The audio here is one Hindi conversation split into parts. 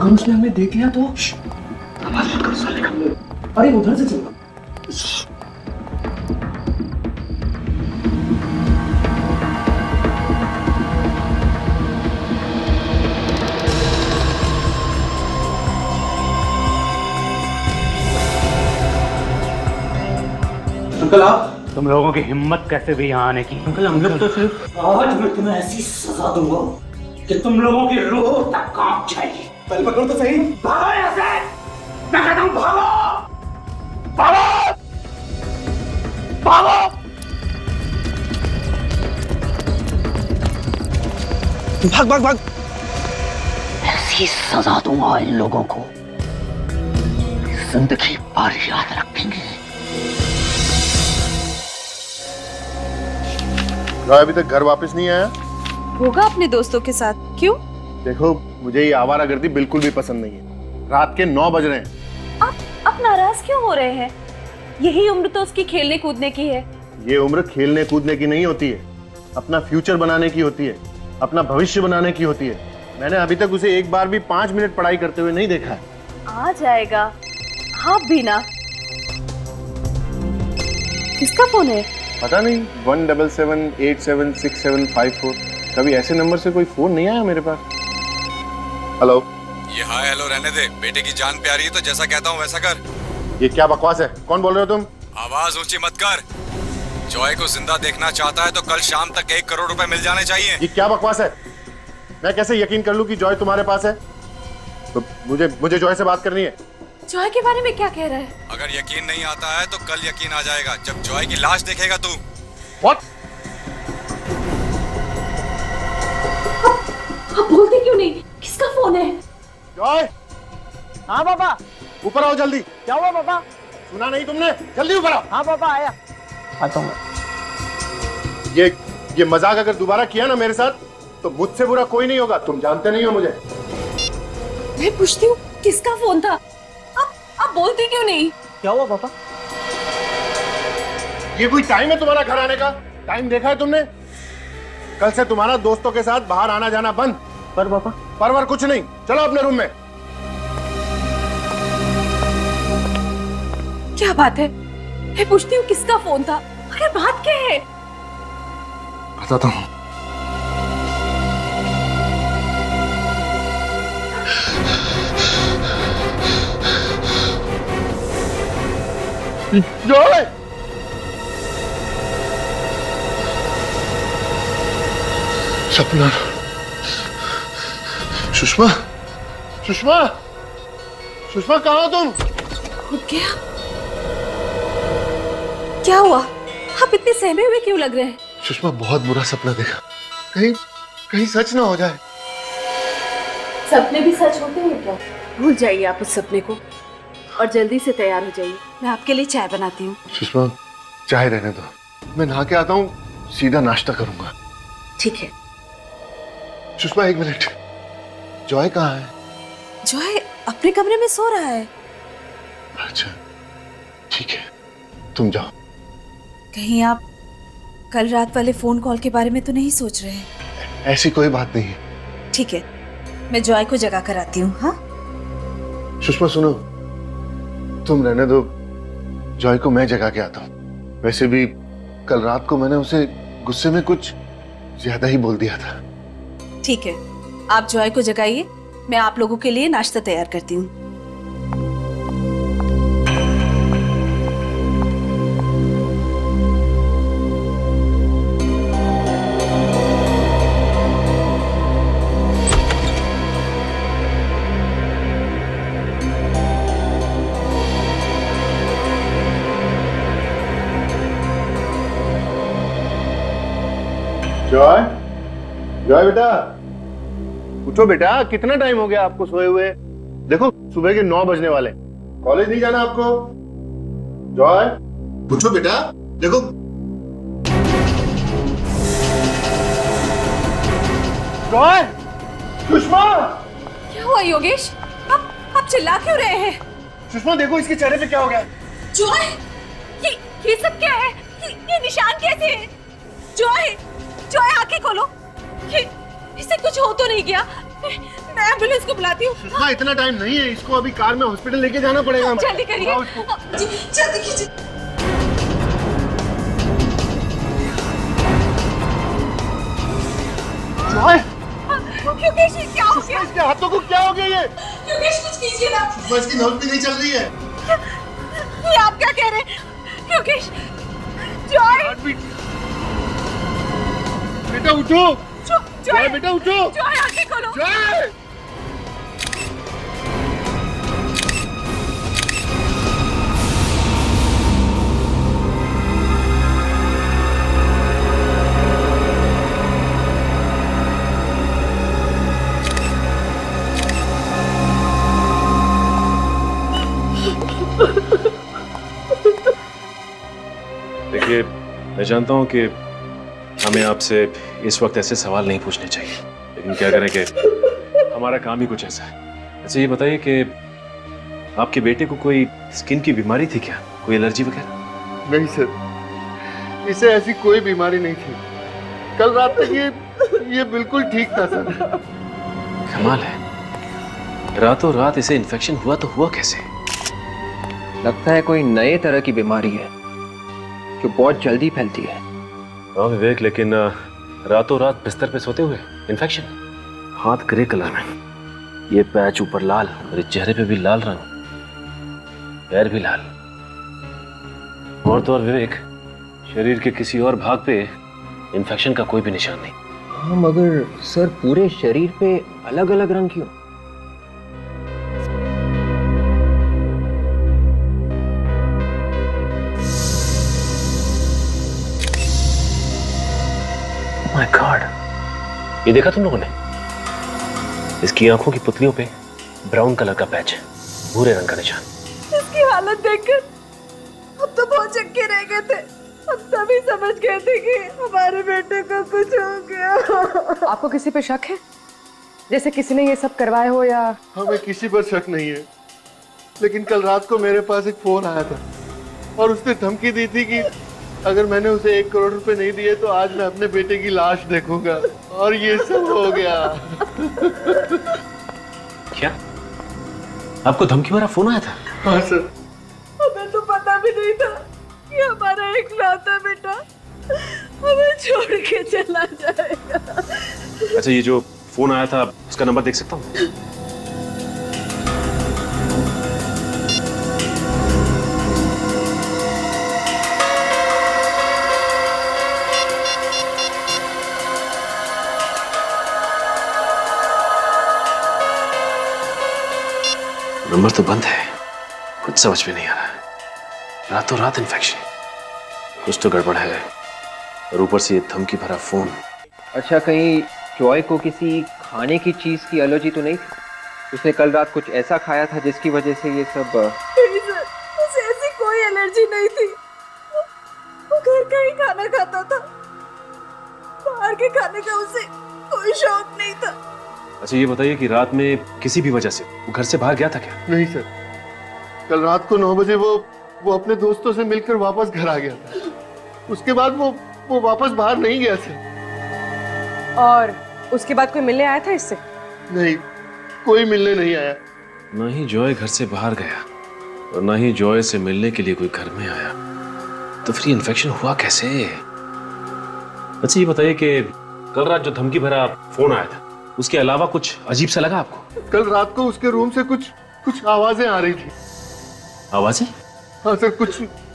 अगर उसने हमें देख लिया तो? आवाज मत करो साले का। अरे उधर से चलो। अंकल आप? तुम लोगों की हिम्मत कैसे भी यहाँ आने की? अंकल हम लोग तो सिर्फ आज मैं तुम्हें ऐसी सजा दूंगा कि तुम लोगों की रूह तक कांप जाएगी। पहले पकड़ो तो सही। भागो यहाँ से! मैं कहता हूँ भागो! भागो! भागो! भाग भाग भाग! ऐसी सजा दूंगा इन लोगों को, जिंदगी भर याद रखेंगे। अभी तक घर वापस नहीं आया? होगा अपने दोस्तों के साथ। क्यों? देखो, मुझे ये आवारागर्दी बिल्कुल भी पसंद नहीं है। रात के 9 बज रहे हैं। आप नाराज क्यों हो रहे हैं? यही उम्र तो उसकी खेलने कूदने की है। ये उम्र खेलने कूदने की नहीं होती है, अपना फ्यूचर बनाने की होती है, अपना भविष्य बनाने की होती है। मैंने अभी तक उसे एक बार भी 5 मिनट पढ़ाई करते हुए नहीं देखा है। आ जाएगा, आप भी ना। किसका फोन है? पता नहीं, 177876754। कभी ऐसे नंबर से कोई फोन नहीं आया मेरे पास। हेलो। ये हाय हेलो रहने दे, बेटे की जान प्यारी है तो जैसा कहता हूँ वैसा कर। ये क्या बकवास है? कौन बोल रहे हो तुम? आवाज ऊंची मत कर। जॉय को जिंदा देखना चाहता है तो कल शाम तक 1 करोड़ रुपए मिल जाने चाहिए। ये क्या बकवास है? मैं कैसे यकीन कर लूं कि जॉय तुम्हारे पास है? तो मुझे जॉय से बात करनी है। जॉय के बारे में क्या कह रहा है? अगर यकीन नहीं आता है तो कल यकीन आ जाएगा जब जॉय की लाश देखेगा तू। What? आप बोलते क्यों नहीं? किसका फोन है? जॉय! हाँ पापा। ऊपर आओ जल्दी। क्या हुआ पापा? सुना नहीं तुमने? जल्दी ऊपर आओ। हाँ पापा आया। आता हूँ। ये मजाक अगर दोबारा किया ना मेरे साथ तो मुझसे बुरा कोई नहीं होगा। तुम जानते नहीं हो मुझे। मैं पूछती हूँ किसका फोन था? आप बोलते क्यों नहीं? क्या हुआ पापा? ये कोई टाइम है तुम्हारा घर आने का? टाइम देखा है तुमने? कल से तुम्हारा दोस्तों के साथ बाहर आना जाना बंद। पर पापा? परवर कुछ नहीं, चलो अपने रूम में। क्या बात है? मैं पूछती हूँ किसका फोन था? अरे बात क्या है? बताता हूँ। जॉय! सपना। सुषमा, सुषमा, सुषमा कहाँ हो तुम? उठ गया? क्या हुआ? आप इतने सहमे हुए क्यों लग रहे हैं? सुषमा, बहुत बुरा सपना देखा। कहीं सच ना हो जाए। सपने भी सच होते हैं क्या? भूल जाइए आप उस सपने को और जल्दी से तैयार हो जाइए। मैं आपके लिए चाय बनाती हूँ। सुषमा, चाय रहने दो, मैं नहा के आता हूँ, सीधा नाश्ता करूंगा। ठीक है। सुषमा 1 मिनट, जॉय कहाँ है? जॉय अपने कमरे में सो रहा है। अच्छा ठीक है, तुम जाओ। कहीं आप कल रात वाले फोन कॉल के बारे में तो नहीं सोच रहे हैं? ऐसी कोई बात नहीं है। ठीक है, मैं जॉय को जगा कर आती हूँ। हाँ सुषमा सुनो, तुम रहने दो, जॉय को मैं जगा के आता हूँ। वैसे भी कल रात को मैंने उसे गुस्से में कुछ ज्यादा ही बोल दिया था। ठीक है, आप जॉय को जगाइए, मैं आप लोगों के लिए नाश्ता तैयार करती हूँ। जॉय, जॉय बेटा, उठो बेटा, कितना टाइम हो गया आपको सोए हुए? देखो सुबह के 9 बजने वाले। कॉलेज नहीं जाना आपको? जॉय उठो बेटा, देखो। जॉय! सुषमा! क्या हुआ योगेश? आप चिल्ला क्यों रहे हैं? सुषमा देखो इसके चेहरे पे क्या हो गया। जॉय, ये सब क्या है? ये निशान कैसे है? जॉय, जॉय आंखें खोलो। इसे कुछ हो तो नहीं गया? मैं एम्बुलेंस को बुलाती हूँ। सुषमा इतना टाइम नहीं है, इसको अभी कार में हॉस्पिटल लेके जाना पड़ेगा। जल्दी करिए जी, जल्दी कीजिए। जॉय, योगेश ये क्या हो गया? इसके हाथों को क्या हो गया ये? योगेश कुछ कीजिए ना। सुषमा इसकी नब्ज भी नहीं चल रही है। ये आप क्या कह रहे हैं? योगेश, जॉय, बेटा उठो। जॉय बेटा उठो। जॉय आंखें खोलो। जॉय, देखिए, मैं जानता हूं कि हमें आपसे इस वक्त ऐसे सवाल नहीं पूछने चाहिए, लेकिन क्या करें कि हमारा काम ही कुछ ऐसा है। अच्छा ये बताइए कि आपके बेटे को कोई स्किन की बीमारी थी क्या, कोई एलर्जी वगैरह? नहीं सर, इसे ऐसी कोई बीमारी नहीं थी। कल रात तक ये बिल्कुल ठीक था सर। कमाल है, रातों रात इसे इन्फेक्शन हुआ तो हुआ कैसे? लगता है कोई नए तरह की बीमारी है जो बहुत जल्दी फैलती है। हाँ विवेक, लेकिन रातों रात बिस्तर पे सोते हुए इन्फेक्शन, हाथ ग्रे कलर में, ये पैच ऊपर लाल, मेरे चेहरे पे भी लाल रंग, पैर भी लाल, और तो और विवेक शरीर के किसी और भाग पे इन्फेक्शन का कोई भी निशान नहीं। हाँ मगर सर पूरे शरीर पे अलग अलग रंग क्यों? माय गॉड, ये देखा तुम लोगों ने? इसकी आंखों की पुतलियों पे ब्राउन कलर का पैच, भूरे रंग का निशान। इसकी हालत देखकर हम तो बहुत चक्के रह गए थे। हम तभी समझ गए थे कि हमारे बेटे को कुछ हो गया। आपको किसी पे शक है, जैसे किसी ने ये सब करवाया हो? या हमें किसी पर शक नहीं है, लेकिन कल रात को मेरे पास एक फोन आया था और उसने धमकी दी थी कि अगर मैंने उसे 1 करोड़ रुपए नहीं दिए तो आज मैं अपने बेटे की लाश देखूंगा, और ये सब हो गया। क्या आपको धमकी भरा फोन आया था? हाँ सर। हमें तो पता भी नहीं था कि हमारा इकलौता बेटा हमें छोड़ के चला जाएगा। अच्छा ये जो फोन आया था उसका नंबर देख सकता हूँ? नंबर तो बंद है, कुछ समझ में नहीं आ रहा। रातों रात इन्फेक्शन, कुछ तो गड़बड़ है, और ऊपर से ये धमकी भरा फोन। अच्छा कहीं जॉय को किसी खाने की चीज की एलर्जी तो नहीं थी? उसने कल रात कुछ ऐसा खाया था जिसकी वजह से ये सब? नहीं सर, उसे ऐसी कोई एलर्जी नहीं थी। वो घर का ही खाना खाता था, बाहर के खाने का उसे कोई शौक नहीं था। अच्छा ये बताइए कि रात में किसी भी वजह से वो घर से बाहर गया था क्या? नहीं सर, कल रात को 9 बजे वो अपने दोस्तों से मिलकर वापस घर आ गया था। उसके बाद वो वापस बाहर नहीं गया सर। और उसके बाद कोई मिलने आया था इससे? नहीं, कोई मिलने नहीं आया। ना ही जॉय घर से बाहर गया और ना ही जॉय से मिलने के लिए कोई घर में आया, तो फिर इन्फेक्शन हुआ कैसे? अच्छा ये बताइए कि कल रात जो धमकी भरा फोन आया था उसके अलावा कुछ अजीब सा लगा आपको? कल रात को उसके रूम से कुछ आवाजें आ रही थी। आवाजें? हाँ सर,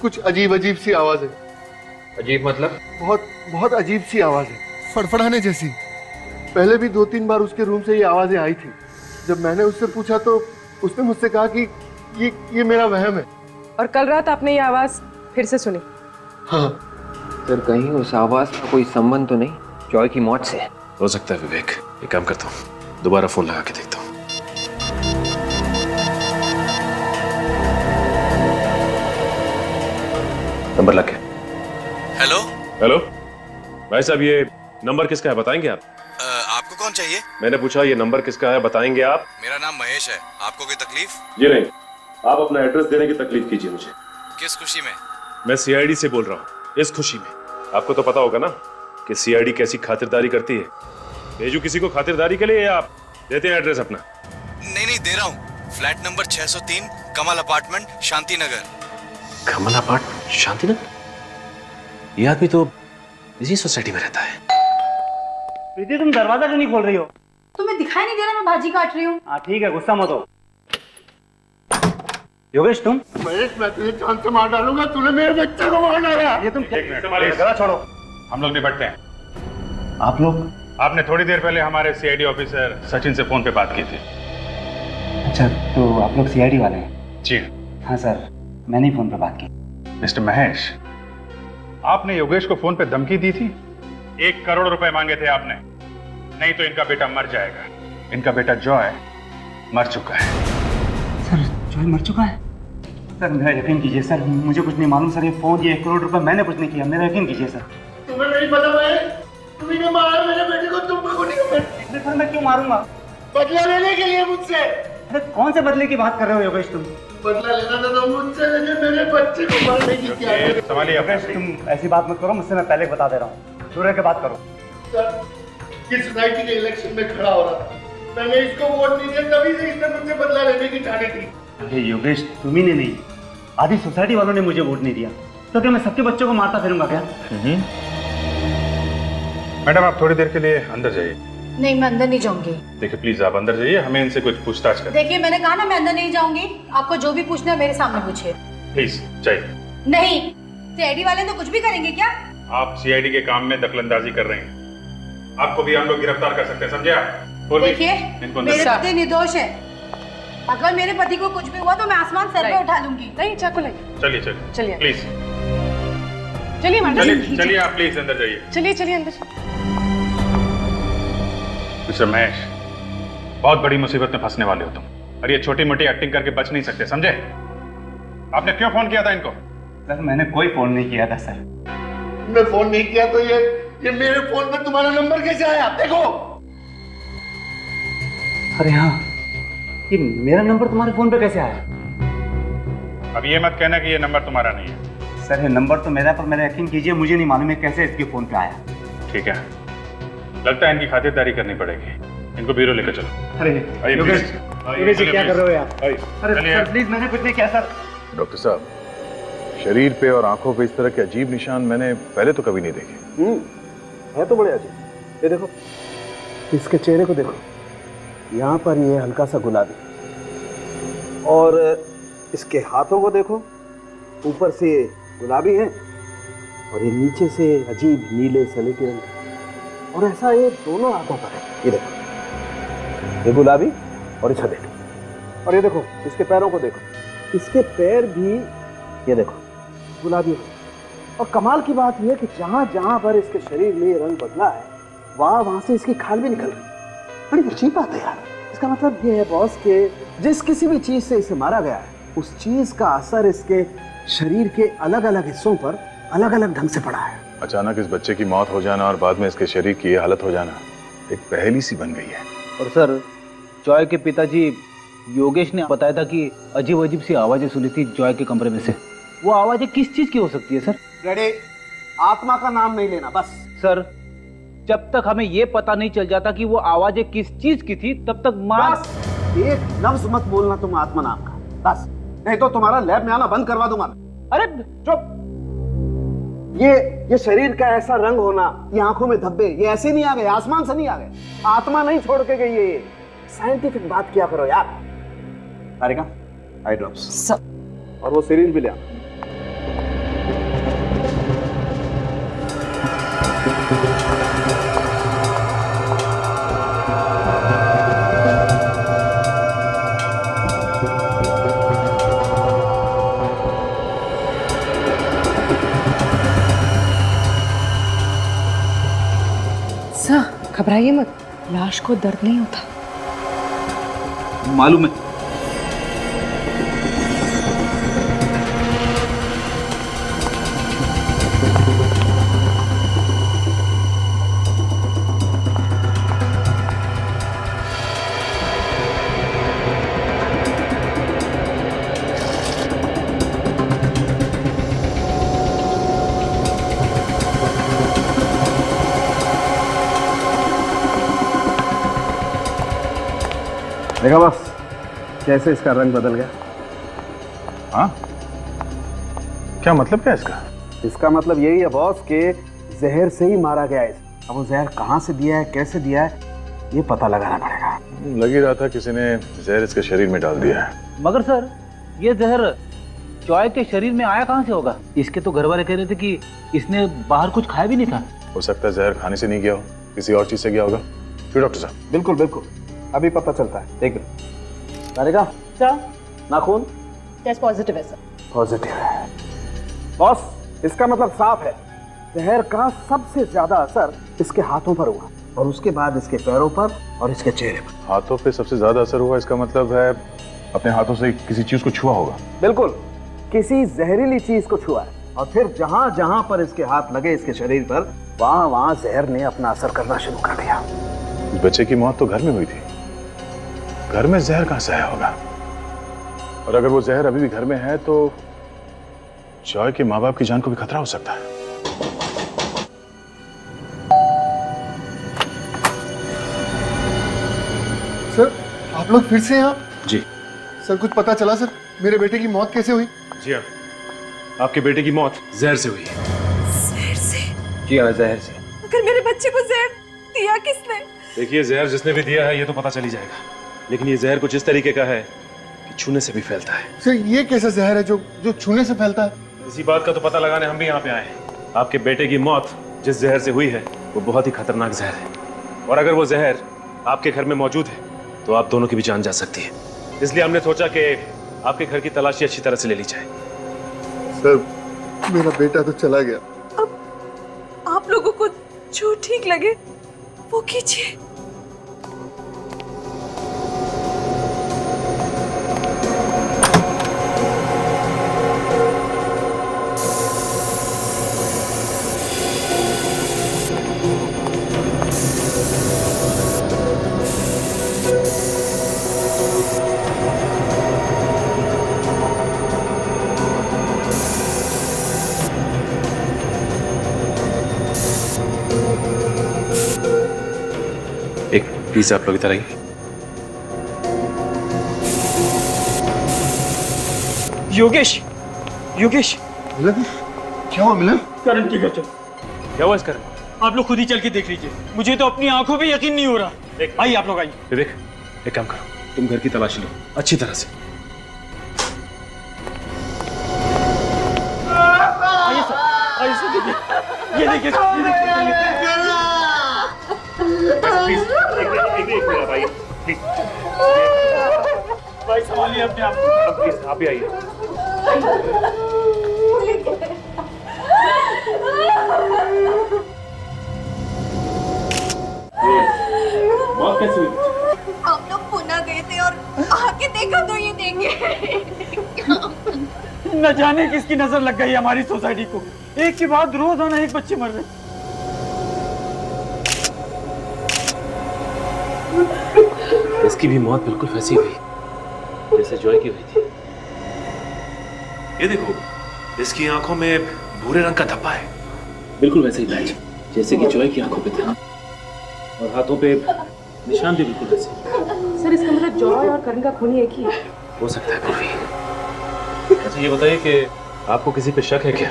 कुछ अजीब सी आवाजें। अजीब मतलब? बहुत अजीब सी आवाजें, फड़फड़ाने जैसी। पहले भी 2-3 बार उसके रूम से ये आवाजें आई थी। जब मैंने उससे पूछा तो उसने मुझसे कहा कि ये मेरा वहम है। और कल रात आपने ये आवाज फिर से सुनी? हाँ सर कहीं उस आवाज का कोई संबंध तो नहीं जॉय की मौत से? हो सकता है विवेक, एक काम करता हूँ, दोबारा फोन लगा के देखता हूँ। नंबर लग गया। हेलो हेलो भाई साहब, ये नंबर किसका है बताएंगे आप? आपको कौन चाहिए? मैंने पूछा ये नंबर किसका है बताएंगे आप? मेरा नाम महेश है। आपको कोई तकलीफ? जी नहीं, आप अपना एड्रेस देने की तकलीफ कीजिए मुझे। किस खुशी में? मैं सीआईडी से बोल रहा हूँ, इस खुशी में। आपको तो पता होगा ना कि सीआईडी कैसी खातिरदारी करती है। भेजू किसी को खातिरदारी के लिए या देते हैं एड्रेस अपना। नहीं नहीं, दे रहा हूँ। फ्लैट नंबर 603, कमल अपार्टमेंट, शांति नगर। कमल अपार्टमेंट, शांति नगर? ये आदमी तो इसी सोसाइटी में रहता है। प्रीति, तुम दरवाजा क्यों नहीं खोल रही हो? तुम्हें दिखाई नहीं दे रहा मैं भाजी काट रही हूँ। हाँ ठीक है, गुस्सा मत हो। योगेश तुम? महेश, मैं तुझे जान से मार डालूंगा। तूने मेरे बच्चे को मार डाला। ये तुम गला छोड़ो, हम लोग निपटते हैं। आप लोग? आपने थोड़ी देर पहले हमारे सीआईडी ऑफिसर सचिन से फोन पे बात की थी। अच्छा, तो आप लोग सीआईडी वाले हैं? जी हाँ सर, मैंने ही फोन पे बात की। मिस्टर महेश, आपने योगेश को फोन पे धमकी दी थी। 1 करोड़ रुपए मांगे थे आपने, नहीं तो इनका बेटा मर जाएगा। इनका बेटा जॉय मर चुका है। सर, जॉय मर चुका है? सर मेरा यकीन कीजिए सर, मुझे कुछ नहीं मालूम सर। ये फोन, ये 1 करोड़ रुपए मैंने कुछ नहीं किया, मेरा यकीन कीजिए सर। तुम्हें नहीं पता महेश, तुमने मारा मेरे बेटे को। तुम को नहीं। सर मैं क्यों मारूंगा? बदला लेने के लिए मुझसे। अरे कौन से बदले की बात कर रहे हो योगेश तुम? बदला लेना था तो मुझसे लेके मेरे बच्चे को मारने की क्या? संभालिए योगेश, तुम ऐसी बात मत करो मुझसे, मैं पहले बता दे रहा हूँ। दूर रह के बात करो। सर, किस सोसाइटी के इलेक्शन में खड़ा हो रहा था, मैंने इसको वोट नहीं दिया, तभी से इसने मुझसे बदला लेने की ठानी थी। अरे योगेश, तुम्ही ने नहीं, आधी सोसाइटी वालों ने मुझे वोट नहीं दिया, तो क्या मैं सबके बच्चों को मारता फिरूंगा क्या? मैडम, आप थोड़ी देर के लिए अंदर जाइए। नहीं, मैं अंदर नहीं जाऊंगी। देखिए प्लीज, आप अंदर जाइए, हमें इनसे कुछ पूछताछ करनी है। देखिए, मैंने कहा ना मैं अंदर नहीं जाऊंगी। आपको जो भी पूछना है मेरे सामने पूछिए। प्लीज जाइए। नहीं, सीआईडी वाले तो कुछ भी करेंगे क्या? आप सीआईडी के काम में दखलंदाजी कर रहे हैं, आपको भी हम लोग गिरफ्तार कर सकते हैं, समझे आप? देखिए, इनको मेरे पति निर्दोष है। अगर मेरे पति को कुछ भी हुआ तो मैं आसमान सर पे उठा लूंगी। नहीं, चाकू लगे। चलिए चलिए चलिए। प्लीज चलिए मैडम, चलिए आप प्लीज अंदर जाइए। चलिए चलिए अंदर। मिस्टर महेश, बहुत बड़ी मुसीबत में फंसने वाले हो तुम, और ये छोटी मोटी एक्टिंग करके बच नहीं सकते, समझे? आपने क्यों फोन किया था इनको? सर मैंने कोई फोन नहीं किया था सर। तुमने फोन नहीं किया तो ये मेरे फोन पे तुम्हारा नंबर कैसे आया? देखो। अरे हाँ, ये मेरा नंबर तुम्हारे फोन पे कैसे आया? अब ये मत कहना कि ये नंबर तुम्हारा नहीं है। सर ये नंबर तो मेरा, पर मेरा यकीन कीजिए मुझे नहीं मालूम है कैसे इसके फोन पे आया। ठीक है, लगता है इनकी खातिरदारी करनी पड़ेगी। इनको ब्यूरो लेकर चलो। अरे आइए, योगेश, आइए, योगेश जी आइए, क्या कर रहे हो यार? आइए, अरे चलिए। सर प्लीज, मैंने कुछ नहीं किया सर। डॉक्टर साहब, शरीर पे और आंखों पे इस तरह के अजीब निशान मैंने पहले तो कभी नहीं देखे। है तो बड़े अजीब। ये देखो, इसके चेहरे को देखो, यहाँ पर ये हल्का सा गुलाबी, और इसके हाथों को देखो, ऊपर से गुलाबी है और ये नीचे से अजीब नीले सलेटी रंग के, और ऐसा ये दोनों हाथों पर है। ये देखो, ये गुलाबी और ये सलेटी, और ये देखो इसके पैरों को देखो, इसके पैर भी ये देखो गुलाबी है। और कमाल की बात यह कि जहां जहां पर इसके शरीर में ये रंग बदला है, वहां से इसकी खाल भी निकल रही। बड़ी अजीब बात है यार। इसका मतलब ये है बॉस के जिस किसी भी चीज से इसे मारा गया है, उस चीज का असर इसके शरीर के अलग अलग हिस्सों पर अलग अलग ढंग से पड़ा है। अचानक इस बच्चे की मौत हो जाना और बाद में इसके शरीर की ये हालत हो जाना एक पहेली सी बन गई है। और सर, जॉय के पिताजी योगेश ने बताया था कि अजीब अजीब सी आवाजें सुनी थी जॉय के कमरे में से। वो आवाजें किस चीज की हो सकती है सर? डैडी, आत्मा का नाम नहीं लेना बस। सर, जब तक हमें ये पता नहीं चल जाता कि वो आवाजें किस चीज की थी, तब तक बस एक लफ्ज मत बोलना तुम आत्मा नाम का, बस। नहीं तो तुम्हारा लैब में आना बंद करवा दूंगा। अरे चुप। ये शरीर का ऐसा रंग होना, ये आंखों में धब्बे, ये ऐसे नहीं आ गए, आसमान से नहीं आ गए, आत्मा नहीं छोड़ के गई है। साइंटिफिक बात किया करो यार। तारिका, आई ड्रॉप्स और वो सिरिंज भी ले आ। सर घबराइए मत, लाश को दर्द नहीं होता। मालूम है। देखा बस कैसे इसका रंग बदल गया। हाँ, क्या मतलब क्या इसका? इसका मतलब यही है बॉस कि जहर से ही मारा गया है। अब वो जहर कहाँ से दिया है, कैसे दिया है, ये पता लगाना पड़ेगा। लग ही रहा था किसी ने जहर इसके शरीर में डाल दिया है। मगर सर, ये जहर जॉय के शरीर में आया कहाँ से होगा? इसके तो घर वाले कह रहे थे कि इसने बाहर कुछ खाया भी नहीं था। हो सकता है जहर खाने से नहीं गया हो, किसी और चीज से गया होगा। क्यों डॉक्टर साहब? बिल्कुल बिल्कुल, अभी पता चलता है। एक मिनट। तारिका सर, नाखून टेस्ट पॉजिटिव है सर। पॉजिटिव है बॉस, इसका मतलब साफ है जहर का सबसे ज्यादा असर इसके हाथों पर हुआ और उसके बाद इसके पैरों पर और इसके चेहरे पर। हाथों पे सबसे ज्यादा असर हुआ, इसका मतलब है अपने हाथों से किसी चीज को छुआ होगा। बिल्कुल, किसी जहरीली चीज को छुआ है और फिर जहां जहां पर इसके हाथ लगे इसके शरीर पर, वहां वहां जहर ने अपना असर करना शुरू कर दिया। बच्चे की मौत तो घर में हुई थी, घर में जहर कहां से आया होगा? और अगर वो जहर अभी भी घर में है तो जॉय के माँ बाप की जान को भी खतरा हो सकता है। सर, आप लोग फिर से यहाँ? जी सर, कुछ पता चला सर, मेरे बेटे की मौत कैसे हुई? जी हाँ, आपके बेटे की मौत जहर से हुई है। जहर से? जी हाँ, जहर से। अगर मेरे बच्चे को जहर दिया किसने? देखिए, जहर जिसने भी दिया है ये तो पता चल ही जाएगा, लेकिन ये जहर कुछ इस तरीके का है कि छूने से भी फैलता है। सर, ये कैसा जहर है जो छूने से फैलता है? इसी बात का तो पता लगाने हम भी यहाँ पे आए हैं। आपके बेटे की मौत जिस जहर से हुई है वो बहुत ही खतरनाक जहर है, और अगर वो जहर आपके घर में मौजूद है तो आप दोनों की भी जान जा सकती है। इसलिए हमने सोचा कि आपके घर की तलाशी अच्छी तरह से ले ली जाए। सर, मेरा बेटा तो चला गया। अब आप लोगों को जो ठीक लगे वो कीजिए। एक प्लीज आप लोग इधर आइए। योगेश, योगेश, मिलन, क्या हुआ मिलन? करण की गजब। क्या हुआ इस करण? आप लोग खुद ही चल के देख लीजिए, मुझे तो अपनी आंखों पे यकीन नहीं हो रहा। आइए आप लोग आइए। विवेक, एक काम करो, तुम घर की तलाशी लो अच्छी तरह से। आइए सर, आइए सर, देखिए, ये देखिए, ये देखिए। भाई संभालिए अपने आप को। प्लीज आप ही आइए। मौत कैसे हुई? हम लोग पुणे गए थे और आके देखा तो ये देंगे। न जाने किसकी नजर लग गई हमारी सोसाइटी को, एक के बाद रोजाना एक बच्चे मर रहे। इसकी भी मौत बिल्कुल वैसी हुई जैसे जॉय की हुई थी। ये देखो, इसकी आंखों में भूरे रंग का धब्बा है, बिल्कुल वैसे ही पैच जैसे कि जॉय की आंखों पे था, और हाथों पे निशान भी बिल्कुल वैसे। सर, इसका मतलब जॉय और करण का खून एक ही है। हो सकता है पूर्वी। अच्छा ये बताइए कि आपको किसी पे शक है क्या?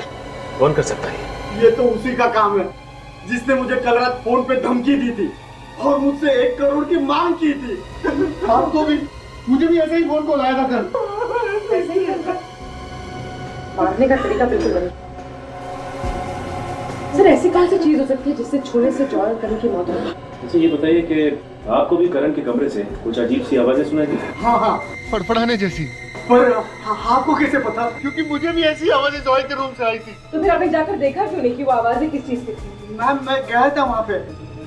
कौन कर सकता है? ये तो उसी का काम है जिसने मुझे कल रात फोन पे धमकी दी थी और मुझसे 1 करोड़ की मांग की थी। आपको भी, मुझे भी ऐसे ही फोन को लाया था कल। ऐसे ही मारने का तरीका बिल्कुल वही। सर, ऐसी कौन सी चीज हो सकती है जिससे छूने से जॉय और करण की मौत हो? अच्छा ये बताइए कि आपको भी करण के कमरे से कुछ अजीब सी आवाजें सुनाई दी? हाँ हाँ, फड़फड़ाने जैसी। पर आपको कैसे पता? क्योंकि मुझे भी ऐसी आवाजें जॉय के रूम से आई थी। तो फिर आपने जाकर देखा क्यों नहीं कि वो आवाजें किस चीज की थी? मैम, मैं गया था वहाँ पे,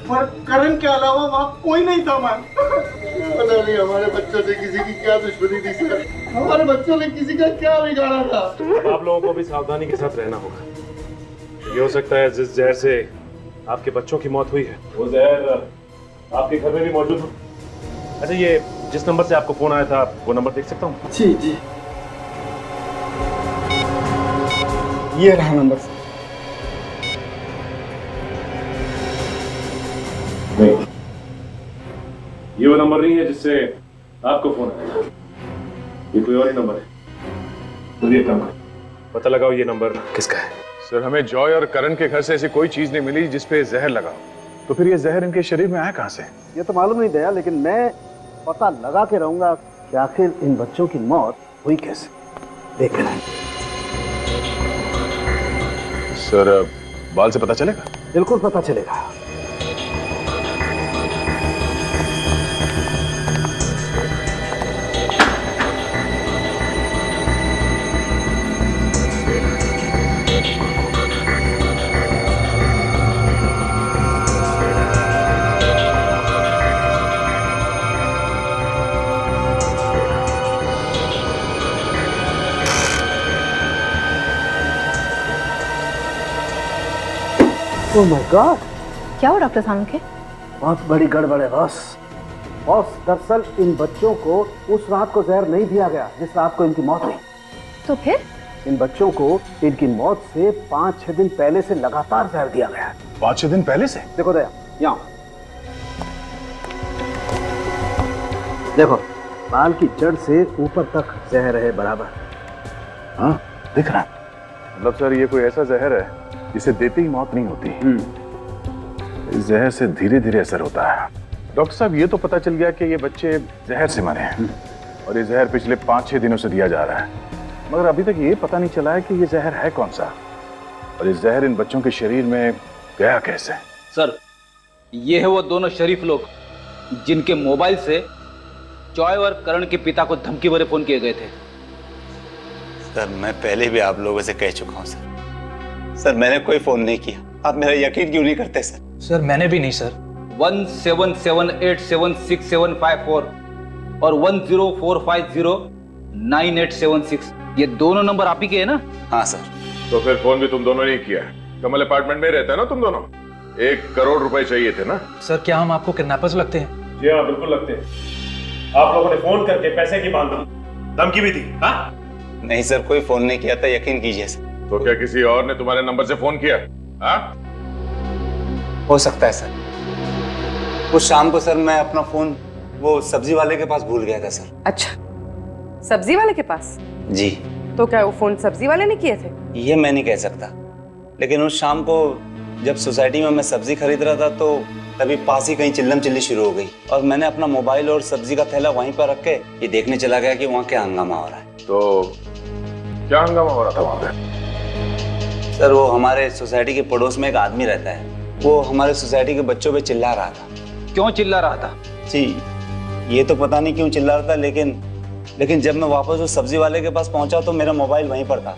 पर करण के अलावा वहाँ कोई नहीं था मैम। पता नहीं हमारे बच्चों से किसी की क्या दुश्मनी थी सर, हमारे बच्चों ने किसी का क्या बिगाड़ा था। आप लोगों को भी सावधानी के साथ रहना होगा। ये हो सकता है जिस जहर से आपके बच्चों की मौत हुई है वो जहर आपके घर में भी मौजूद हो। अच्छा ये जिस नंबर से आपको फोन आया था वो नंबर देख सकता हूँ? जी जी, ये रहा नंबर सर। नहीं, ये वो नंबर नहीं है जिससे आपको फोन आया। ये कोई और ही नंबर है। जल्दी काम करो, पता लगाओ ये नंबर किसका है। सर हमें जॉय और करण के घर से ऐसी कोई चीज नहीं मिली जिसपे जहर लगा हो। तो फिर ये जहर इनके शरीर में आया कहां से? ये तो मालूम नहीं दया, लेकिन मैं पता लगा के रहूंगा कि आखिर इन बच्चों की मौत हुई कैसे। देख रहे सर बाल से पता चलेगा? बिल्कुल पता चलेगा। ओह माय गॉड, क्या हुआ डॉक्टर साहब के? बहुत बड़ी गड़बड़ है बॉस। बॉस, दरअसल इन बच्चों को उस रात को जहर नहीं दिया गया जिस रात को इनकी मौत हुई। तो फिर इन बच्चों को इनकी मौत से 5-6 दिन पहले से लगातार जहर दिया गया। 5-6 दिन पहले से? देखो दया, यहाँ देखो, बाल की जड़ से ऊपर तक जहर है बराबर। हाँ दिख रहा है। मतलब सर ये कोई ऐसा जहर है जिसे देते ही मौत नहीं होती। इस जहर से धीरे धीरे असर होता है। डॉक्टर साहब ये तो पता चल गया कि ये बच्चे जहर से मरे हैं और ये जहर पिछले 5-6 दिनों से दिया जा रहा है, मगर अभी तक ये पता नहीं चला है कि ये जहर है कौन सा और ये जहर इन बच्चों के शरीर में गया कैसे। सर ये है वो दोनों शरीफ लोग जिनके मोबाइल से जॉय और करण के पिता को धमकी भरे फोन किए गए थे। सर मैं पहले भी आप लोगों से कह चुका हूं सर मैंने कोई फोन नहीं किया। आप मेरा यकीन क्यों नहीं करते सर? सर मैंने भी नहीं सर। 17787674 और 1045098876 ये दोनों नंबर आप ही के हैं ना? हाँ सर। तो फिर फोन भी तुम दोनों ने किया है। कमल अपार्टमेंट में रहते हैं ना तुम दोनों? 1 करोड़ रुपए चाहिए थे ना? सर क्या हम आपको किडनैपर्स लगते हैं? जी हाँ बिल्कुल लगते हैं। आप लोगों ने फोन करके पैसे की मांग की, धमकी भी दी। हाँ नहीं सर, कोई फोन नहीं किया था, यकीन कीजिए सर। तो क्या किसी और ने तुम्हारे नंबर से फोन किया? हाँ? हो सकता है सर। उस शाम को सर मैं अपना फोन वो सब्जी वाले के पास भूल गया था सर। अच्छा, सब्जी वाले के पास? जी। तो क्या वो फोन सब्जी वाले ने किए थे? ये मैं नहीं कह सकता, लेकिन उस शाम को जब सोसाइटी में मैं सब्जी खरीद रहा था तो तभी पास ही कहीं चिल्लम चिल्ली शुरू हो गई और मैंने अपना मोबाइल और सब्जी का थैला वहीं पर रख के ये देखने चला गया कि वहाँ क्या हंगामा हो रहा है। तो क्या हंगामा हो रहा था वहाँ पे? सर वो हमारे सोसाइटी के पड़ोस में एक आदमी रहता है, वो हमारे सोसाइटी के बच्चों पे चिल्ला रहा था। क्यों चिल्ला रहा था? जी ये तो पता नहीं क्यों चिल्ला रहा था, लेकिन जब मैं वापस उस सब्जी वाले के पास पहुंचा तो मेरा मोबाइल वहीं पर था।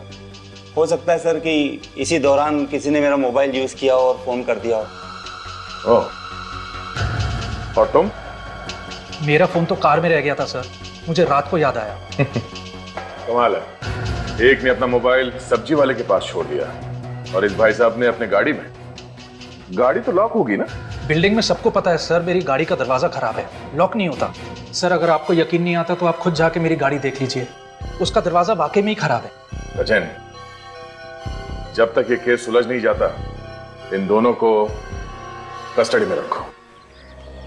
हो सकता है सर कि इसी दौरान किसी ने मेरा मोबाइल यूज किया और फोन कर दिया हो। ओह, और तुम? मेरा फोन तो कार में रह गया था सर, मुझे रात को याद आया। कमाल है, एक ने अपना मोबाइल सब्जी वाले के पास छोड़ दिया और इस भाई साहब ने अपने गाड़ी में। गाड़ी तो लॉक होगी ना? बिल्डिंग में सबको पता है सर मेरी गाड़ी का दरवाजा खराब है, लॉक नहीं होता। सर अगर आपको यकीन नहीं आता तो आप खुद जाके मेरी गाड़ी देख लीजिए, उसका दरवाजा वाकई में ही खराब है। सचिन, जब तक ये केस सुलझ नहीं जाता इन दोनों को कस्टडी में रखो।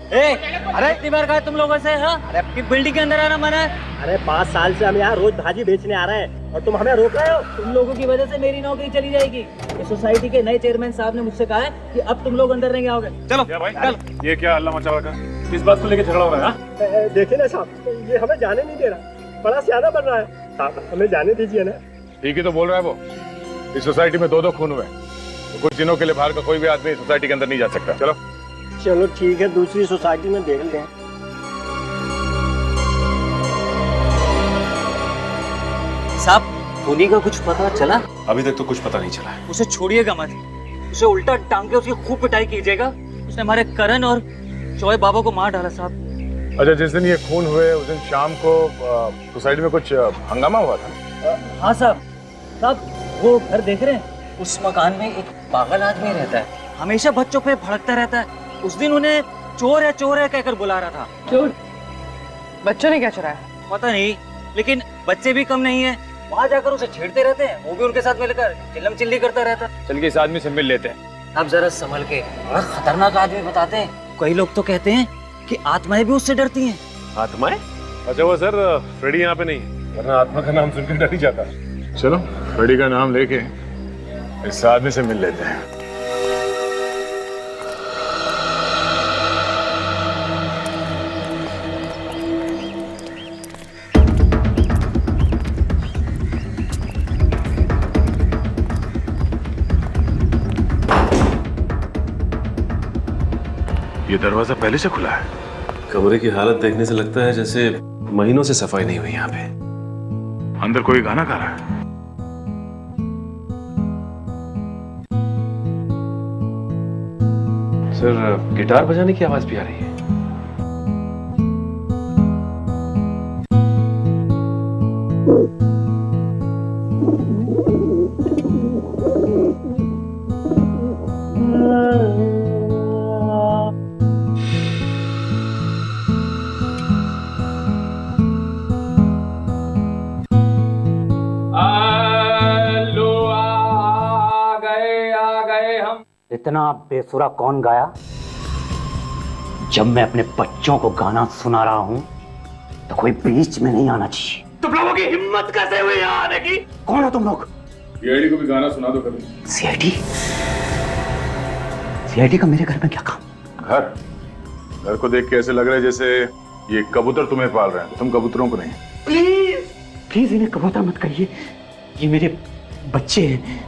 अरे इतनी बार कहा तुम लोगों से? हाँ? अरे आपकी बिल्डिंग के अंदर आना मना है। अरे 5 साल से हम यहाँ रोज भाजी बेचने आ रहे हैं और तुम हमें रोक रहे हो। तुम लोगों की वजह से मेरी नौकरी चली जाएगी। इस सोसाइटी के नए चेयरमैन साहब ने मुझसे कहा है कि अब तुम लोग अंदर नहीं आओगे। चलो क्या भाई? ये क्या हल्ला मचा हुआ था? किस बात को लेकर झगड़ा हो रहा है? देखिए ना साहब, ये हमें जाने नहीं दे रहा, बड़ा ज्यादा बन रहा है। साहब हमें जाने दीजिए ना। ठीक ही तो बोल रहा है वो। इस सोसाइटी में 2 खून हुए, तो कुछ दिनों के लिए बाहर का कोई भी आदमी सोसाइटी के अंदर नहीं जा सकता। चलो चलो ठीक है, दूसरी सोसाइटी में देखते हैं। साहब धोनी का कुछ पता चला? अभी तक तो कुछ पता नहीं चला है। उसे छोड़िएगा मत, उसे उल्टा टांग के उसकी खूब पिटाई कीजिएगा। उसने हमारे करण और जॉय बाबा को मार डाला साहब। अच्छा, जिस दिन ये खून हुए उस दिन शाम को सोसाइटी में कुछ हंगामा हुआ था? हाँ साहब। साहब वो घर देख रहे हैं, उस मकान में एक पागल आदमी रहता है, हमेशा बच्चों पे भड़कता रहता है। उस दिन उन्हें चोर है कहकर बुला रहा था। चोर? बच्चों ने क्या चुराया? पता नहीं, लेकिन बच्चे भी कम नहीं है, वहाँ जाकर उसे छेड़ते रहते हैं। वो भी उनके साथ मिलकर चिल्लम चिल्ली करता रहता है। चल के इस आदमी से मिल लेते हैं। अब जरा संभल के, बड़ा खतरनाक आदमी बताते हैं। कई लोग तो कहते हैं कि आत्माएं भी उससे डरती हैं। आत्माएं? अच्छा वो सर, फ्रेडी यहाँ पे नहीं, वरना आत्मा का नाम सुनकर डर ही जाता। चलो फ्रेडी का नाम लेके इस आदमी से मिल लेते हैं। ये दरवाजा पहले से खुला है। कमरे की हालत देखने से लगता है जैसे महीनों से सफाई नहीं हुई यहाँ पे। अंदर कोई गाना गा रहा है। सर, गिटार बजाने की आवाज भी आ रही है। इतना बेसुरा कौन गाया? जब मैं अपने बच्चों को गाना सुना रहा हूं तो कोई बीच में नहीं आना चाहिए। तुम लोगों की हिम्मत कैसे हुई यहाँ आने की? कौन हो तुम लोग? सीआईडी को भी गाना सुना दो कभी। सीआईडी? सीआईडी का मेरे घर में क्या काम? घर को देख के ऐसे लग रहा है जैसे ये कबूतर तुम्हें पाल रहे हैं, तुम कबूतरों को नहीं। प्लीज प्लीज इन्हें कबूतर मत कहिए, ये मेरे बच्चे हैं।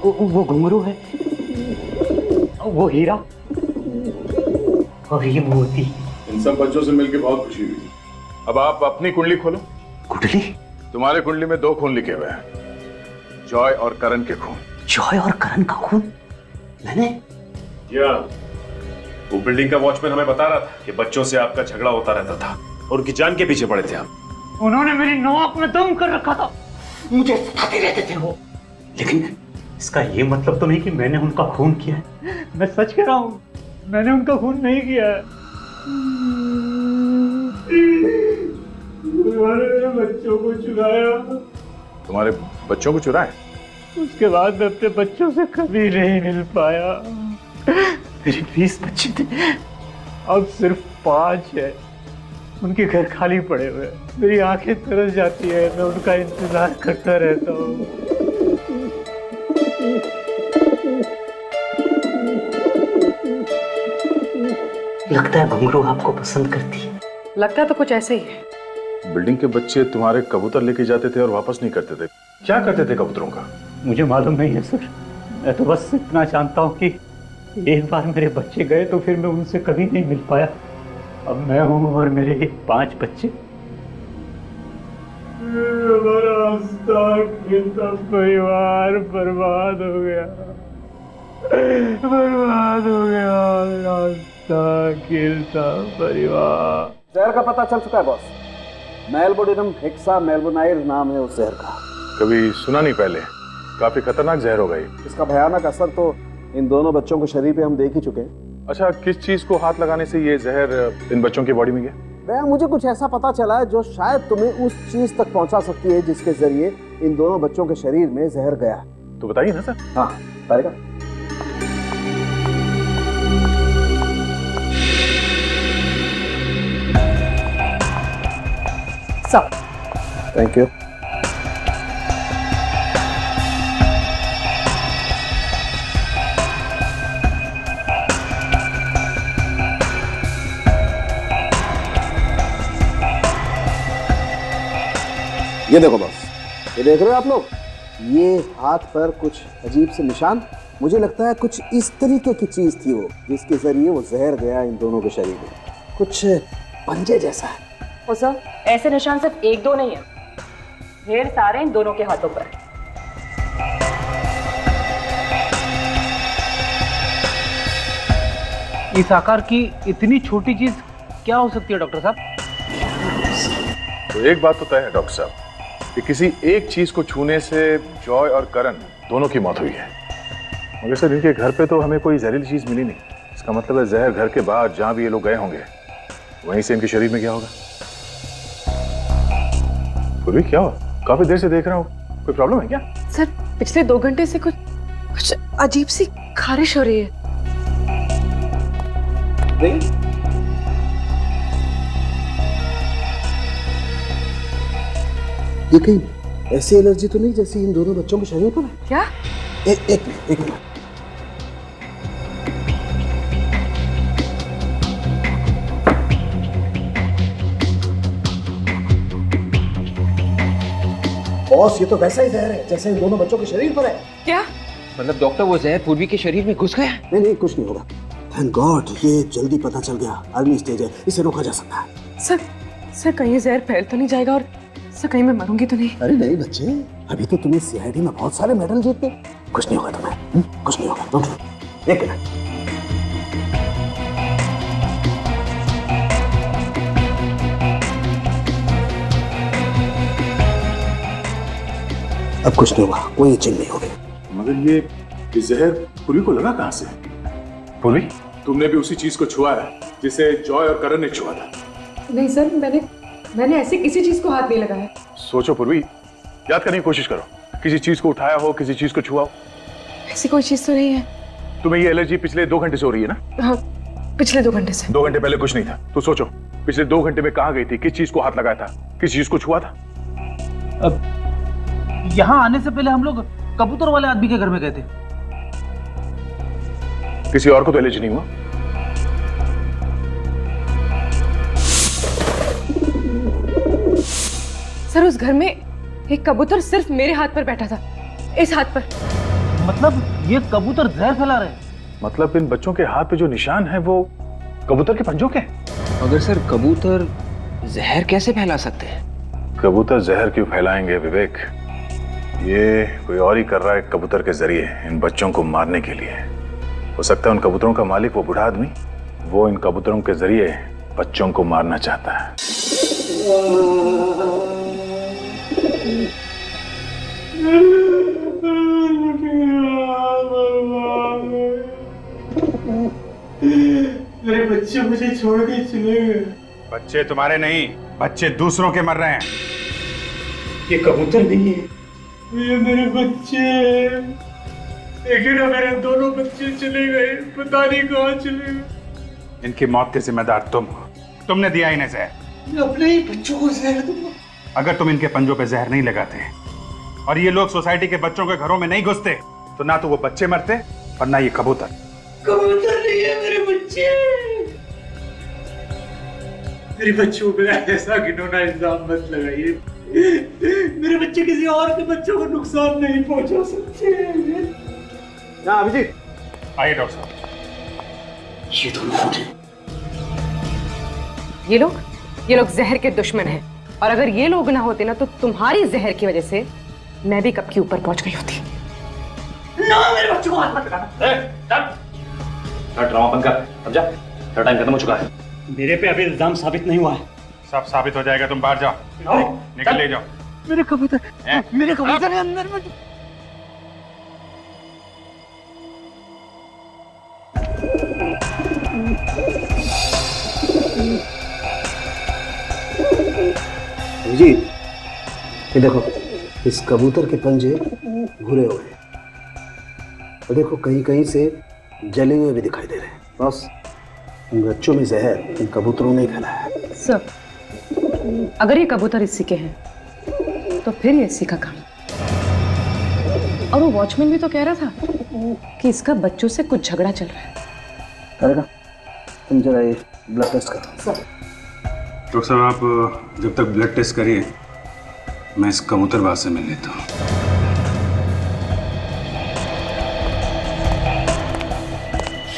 वो घुंघरू है, वो हीरा और ये मोती। इन सब बच्चों से मिलकर बहुत खुशी हुई। अब आप अपनी कुंडली खोलो। कुंडली? तुम्हारे कुंडली में 2 खून लिखे हुए हैं, जॉय और करण के खून। जॉय और करण का खून? मैंने? क्या? वो बिल्डिंग का वॉचमैन हमें बता रहा था कि बच्चों से आपका झगड़ा होता रहता था और उनकी जान के पीछे पड़े थे आप। उन्होंने मेरी नाक में दम कर रखा था, मुझे सताते रहते थे वो। लेकिन इसका ये मतलब तो नहीं कि मैंने उनका खून किया है। मैं सच कह रहा हूँ, मैंने उनका खून नहीं किया है। मेरे बच्चों को चुराया। तुम्हारे बच्चों को चुराए? उसके बाद मैं अपने बच्चों से कभी नहीं मिल पाया। मेरे 20 बच्चे थे, अब सिर्फ 5 है। उनके घर खाली पड़े हुए, मेरी आंखें तरस जाती है, मैं उनका इंतजार करता रहता हूँ। लगता है घुंघरू आपको पसंद करती है। लगता है तो कुछ ऐसे ही है। बिल्डिंग के बच्चे तुम्हारे कबूतर लेके जाते थे और वापस नहीं करते थे, क्या करते थे कबूतरों का? मुझे मालूम नहीं है सर, मैं तो बस इतना जानता हूँ कि एक बार मेरे बच्चे गए तो फिर मैं उनसे कभी नहीं मिल पाया। अब मैं हूँ और मेरे 5 बच्चे। परिवार बर्बाद हो गया, बर्बाद हो गया। खेलता परिवार। जहर का पता चल चुका है बॉस। मेलबोडिनम हेक्सा मेलबोनाइर नाम है उस जहर का। कभी सुना नहीं पहले, काफी खतरनाक जहर हो गई। इसका भयानक असर तो इन दोनों बच्चों के शरीर पे हम देख ही चुके हैं। अच्छा, किस चीज को हाथ लगाने से ये जहर इन बच्चों की बॉडी में गया? भैया मुझे कुछ ऐसा पता चला है जो शायद तुम्हें उस चीज तक पहुंचा सकती है जिसके जरिए इन दोनों बच्चों के शरीर में जहर गया। तो बताइए ना सर। हाँ पारेगा। Thank you. ये देखो बॉस, ये देख रहे हो आप लोग, ये हाथ पर कुछ अजीब से निशान। मुझे लगता है कुछ इस तरीके की चीज थी वो, जिसके जरिए वो जहर गया इन दोनों के शरीर में। कुछ पंजे जैसा है। ओ सर, ऐसे निशान सिर्फ 1-2 नहीं है, ढेर सारे इन दोनों के हाथों पर। इस आकार की इतनी छोटी चीज क्या हो सकती है डॉक्टर साहब? तो एक बात तो तय है डॉक्टर साहब कि किसी एक चीज को छूने से जॉय और करण दोनों की मौत हुई है। मगर सर इनके घर पे तो हमें कोई जहरीली चीज मिली नहीं। इसका मतलब है जहर घर के बाहर जहां भी ये लोग गए होंगे वहीं से इनके शरीर में क्या होगा। पूर्वी क्या हुआ? काफी देर से देख रहा हूँ, कोई प्रॉब्लम है क्या? सर पिछले 2 घंटे से कुछ अजीब सी खारिश हो रही है। ये कहीं ऐसी एलर्जी तो नहीं जैसी इन दोनों बच्चों के शरीर पर है? क्या? एक मिनट। बॉस, ये तो वैसा ही जहर है जैसे इन दोनों बच्चों के शरीर पर है। क्या मतलब डॉक्टर, वो जहर पूर्वी के शरीर में घुस गया? नहीं, कुछ नहीं होगा। थैंक गॉड, ये जल्दी पता चल गया। अर्ली स्टेज है, इसे रोका जा सकता है। सर कहीं जहर फैल तो नहीं जाएगा और सर कहीं मैं मरूंगी तो नहीं? अरे नहीं बच्चे, अभी तो तुम्हें सीआईडी में बहुत सारे मेडल जीते। कुछ नहीं होगा तुम्हें, कुछ नहीं होगा। डॉक्टर, एक मिनट। अब कुछ नहीं होगा, कोई चिन्ह नहीं होगी। मगर ये जहर पूर्वी को लगा कहां से? पूर्वी, तुमने भी उसी चीज को छुआ है जिसे जॉय और करण ने छुआ था? नहीं सर, मैंने ऐसे किसी चीज को हाथ नहीं लगाया। सोचो पूर्वी, याद करने की कोशिश करो। किसी चीज को उठाया हो, किसी चीज को छुआ हो? ऐसी कोई चीज तो नहीं है। तुम्हें ये एलर्जी पिछले 2 घंटे से हो रही है ना? हाँ, पिछले 2 घंटे से। 2 घंटे पहले कुछ नहीं था। तो सोचो, पिछले 2 घंटे में कहाँ गई थी, किस चीज को हाथ लगाया था, किस चीज को छुआ था? अब यहाँ आने से पहले हम लोग कबूतर वाले आदमी के घर में गए थे। किसी और को तो एलर्जी नहीं हुआ? सर, उस घर में एक कबूतर सिर्फ मेरे हाथ पर बैठा था, इस हाथ पर। मतलब ये कबूतर जहर फैला रहे हैं? मतलब इन बच्चों के हाथ पे जो निशान है वो कबूतर के पंजों के? अगर सर कबूतर जहर कैसे फैला सकते हैं? कबूतर जहर क्यों फैलाएंगे विवेक? ये कोई और ही कर रहा है कबूतर के जरिए इन बच्चों को मारने के लिए। हो सकता है उन कबूतरों का मालिक, वो बूढ़ा आदमी, वो इन कबूतरों के जरिए बच्चों को मारना चाहता है। मेरे बच्चे मुझे छोड़ के चले गए। बच्चे तुम्हारे नहीं, बच्चे दूसरों के मर रहे हैं। ये कबूतर नहीं है, ये मेरे बच्चे। लेकिन मेरे दोनों बच्चे चले गए, पता नहीं कहाँ चले गए। इनकी मौत के जिम्मेदार तुम हो। तुमने दिया इन्हें जहर। मैं अपने ही बच्चों को जहर दूंगा। अगर तुम इनके पंजों पे जहर नहीं लगाते और ये लोग सोसाइटी के बच्चों के घरों में नहीं घुसते तो ना तो वो बच्चे मरते और ना ये कबूतर। कबूतर नहीं है मेरे बच्चे। मेरे बच्चों पे ऐसा घिनौना इल्जाम मत लगाइए। मेरे बच्चे किसी और के बच्चों को नुकसान नहीं पहुंचा सकते। अभिजीत, आइए डॉक्टर साहब। ये दोनों कौन है? ये लोग जहर के दुश्मन हैं। और अगर ये लोग ना होते ना तो तुम्हारी जहर की वजह से मैं भी कब की ऊपर पहुंच गई होती। ना, मेरे बच्चों को हाथ मत लगाना। ड्रामा बंद कर, समझा? तेरा टाइम खत्म हो चुका है। मेरे पे अभी इल्जाम साबित नहीं हुआ है। सब साबित हो जाएगा, तुम बाहर जाओ। निकल ले जाओ। मेरे कबूतर है अंदर में। जी, ये देखो, इस कबूतर के पंजे भूरे हो गए और देखो कहीं से जले हुए भी दिखाई दे रहे हैं। बस इन बच्चों में जहर इन कबूतरों ने फैलाया है। सर, अगर ये कबूतर इसी के हैं तो फिर ये इसी का काम। और वो वॉचमैन भी तो कह रहा था कि इसका बच्चों से कुछ झगड़ा चल रहा है। करेगा, तुम जरा ये ब्लड टेस्ट करो। डॉक्टर साहब, आप जब तक ब्लड टेस्ट करिए मैं इस कबूतरबाज से मिल लेता हूँ।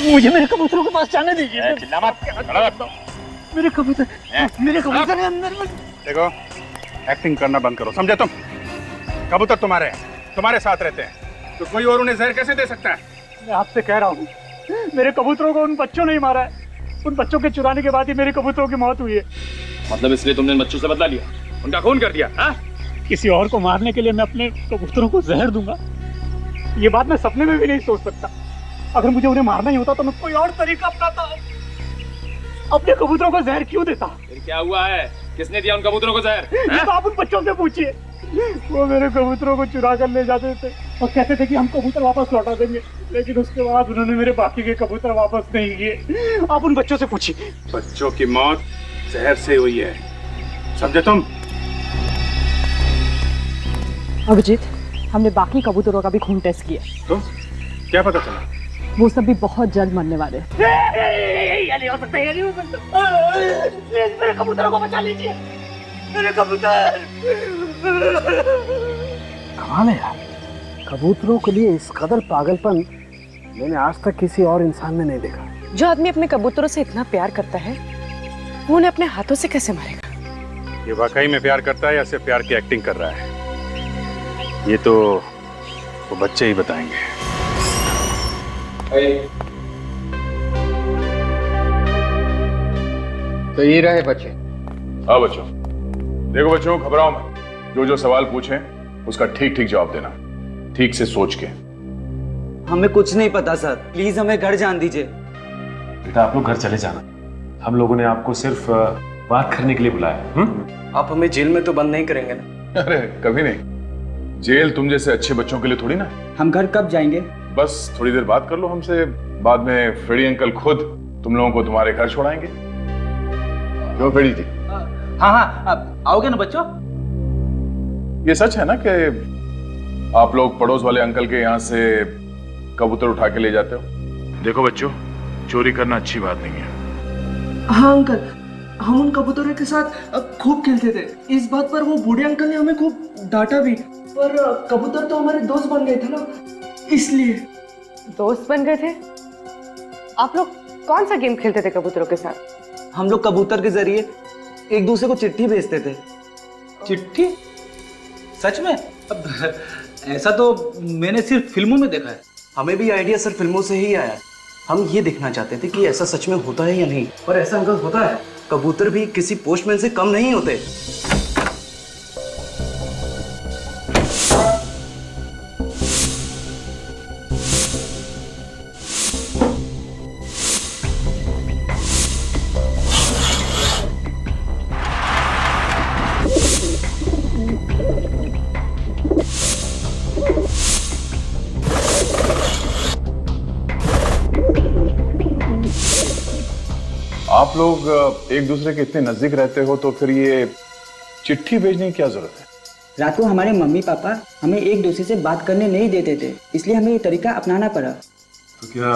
मुझे मेरे कबूतरों के पास जाने दीजिए। चिल्ला मत। मेरे कबूतर है अंदर में। देखो, एक्टिंग करना बंद करो, समझे तुम? कबूतर तुम्हारे हैं, तुम्हारे साथ रहते हैं, तो कोई और उन्हें जहर कैसे दे सकता है? मैं आपसे कह रहा हूँ, मेरे कबूतरों को उन बच्चों ने ही मारा है। उन बच्चों के चुराने के बाद ही मेरे कबूतरों की मौत हुई है। मतलब इसलिए तुमने इन बच्चों से बदला लिया, उनका खून कर दिया? हाँ? किसी और को मारने के लिए मैं अपने कबूतरों को जहर दूंगा, ये बात मैं सपने में भी नहीं सोच सकता। अगर मुझे उन्हें मारना ही होता तो मैं कोई और तरीका अपनाता। अपने कबूतरों को जहर क्यों देता? फिर क्या हुआ है? किसने दिया उन कबूतरों को जहर? ये तो आप उन बच्चों से पूछिए। वो मेरे कबूतरों को चुरा कर ले जाते थे और कहते थे कि हम कबूतर वापस लौटा देंगे, लेकिन उसके बाद उन्होंने मेरे बाकी के कबूतर वापस नहीं किए। आप उन बच्चों से पूछिए। बच्चों की मौत जहर से हुई है, समझे तुम? अभिजीत, हमने बाकी कबूतरों का भी खून टेस्ट किया। तो क्या पता चला? वो सब भी बहुत जल्द मरने वाले हैं। ये नहीं हो सकता, ये नहीं हो सकता। प्लीज मेरे कबूतरों को बचा लीजिए, मेरे कबूतर। कमाल है यार, कबूतरों के लिए इस कदर पागलपन मैंने आज तक किसी और इंसान में नहीं देखा। जो आदमी अपने कबूतरों से इतना प्यार करता है, वो उन्हें अपने हाथों से कैसे मारेगा? ये वाकई में प्यार करता है या सिर्फ प्यार की एक्टिंग कर रहा है, ये तो वो बच्चे ही बताएंगे। तो ये रहे बच्चे। हाँ बच्चों, देखो बच्चों, घबराओ मत। जो जो सवाल पूछें उसका ठीक ठीक जवाब देना, ठीक से सोच के। हमें कुछ नहीं पता सर, प्लीज हमें घर जान दीजिए। बेटा आप लोग घर चले जाना, हम लोगों ने आपको सिर्फ बात करने के लिए बुलाया। आप हमें जेल में तो बंद नहीं करेंगे ना? अरे कभी नहीं, जेल तुम जैसे अच्छे बच्चों के लिए थोड़ी ना। हम घर कब जाएंगे? बस थोड़ी देर बात कर लो हमसे, बाद में फ्रेडी अंकल खुद तुम लोगों को तुम्हारे घर छोड़ाएंगे। क्यों फ्रेडी जी? हाँ हाँ, आओगे ना बच्चों? ये सच है ना कि आप लोग पड़ोस वाले अंकल के यहाँ से कबूतर उठा के ले जाते हो? देखो बच्चों, चोरी करना अच्छी बात नहीं है। हाँ अंकल, हम उन कबूतरों के साथ खूब खेलते थे। इस बात पर वो बूढ़े अंकल ने हमें खूब डांटा भी, पर कबूतर तो हमारे दोस्त बन गए थे ना, इसलिए। दोस्त बन गए थे? आप लोग कौन सा गेम खेलते थे कबूतरों के साथ? हम लोग कबूतर के जरिए एक दूसरे को चिट्ठी भेजते थे। चिट्ठी? सच में? अब ऐसा तो मैंने सिर्फ फिल्मों में देखा है। हमें भी आइडिया सर फिल्मों से ही आया। हम ये देखना चाहते थे कि ऐसा सच में होता है या नहीं। पर ऐसा अंकल होता है, कबूतर भी किसी पोस्टमैन से कम नहीं होते। आप लोग एक दूसरे के इतने नजदीक रहते हो तो फिर ये चिट्ठी भेजने की क्या जरूरत है? रात को हमारे मम्मी पापा हमें एक दूसरे से बात करने नहीं देते थे, इसलिए हमें ये तरीका अपनाना पड़ा। तो क्या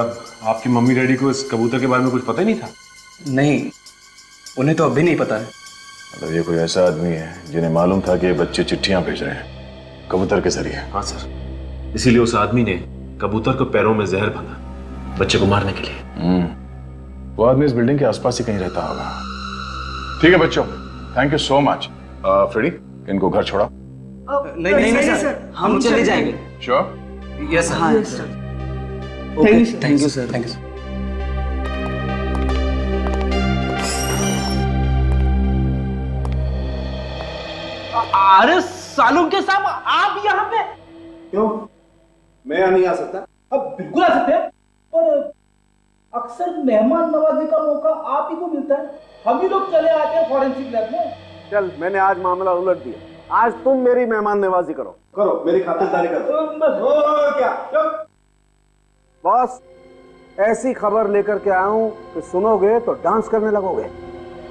आपकी मम्मी डैडी को इस कबूतर के बारे में कुछ पता ही नहीं था? नहीं, उन्हें तो अभी नहीं पता है। मतलब ये कोई ऐसा आदमी है जिन्हें मालूम था कि ये बच्चे चिट्ठियां भेज रहे हैं कबूतर के जरिए? हाँ सर, इसीलिए उस आदमी ने कबूतर को पैरों में जहर भरा बच्चे को मारने के लिए। वो आदमी इस बिल्डिंग के आसपास ही कहीं रहता होगा। ठीक है बच्चों, thank you so much. Freddy, इनको घर छोड़ा। नहीं सर, हम चले जाएंगे। श्योर? यस हाँ sir. Thank you sir. Thank you sir. अरे सालूम के साहब, आप यहाँ पे? क्यों, मैं यहाँ नहीं आ सकता? अब बिल्कुल आ सकते हैं, पर अक्सर मेहमान नवाजी का मौका आप ही को मिलता है। हम ही लोग चले आते हैं फॉरेंसिक लैब में। चल, मैंने आज मामला उलट दिया। आज तुम मेरी मेहमान नवाजी करो, मेरी खातिरदारी करो। क्या बॉस, ऐसी खबर लेकर के आया हूं कि सुनोगे तो डांस करने लगोगे।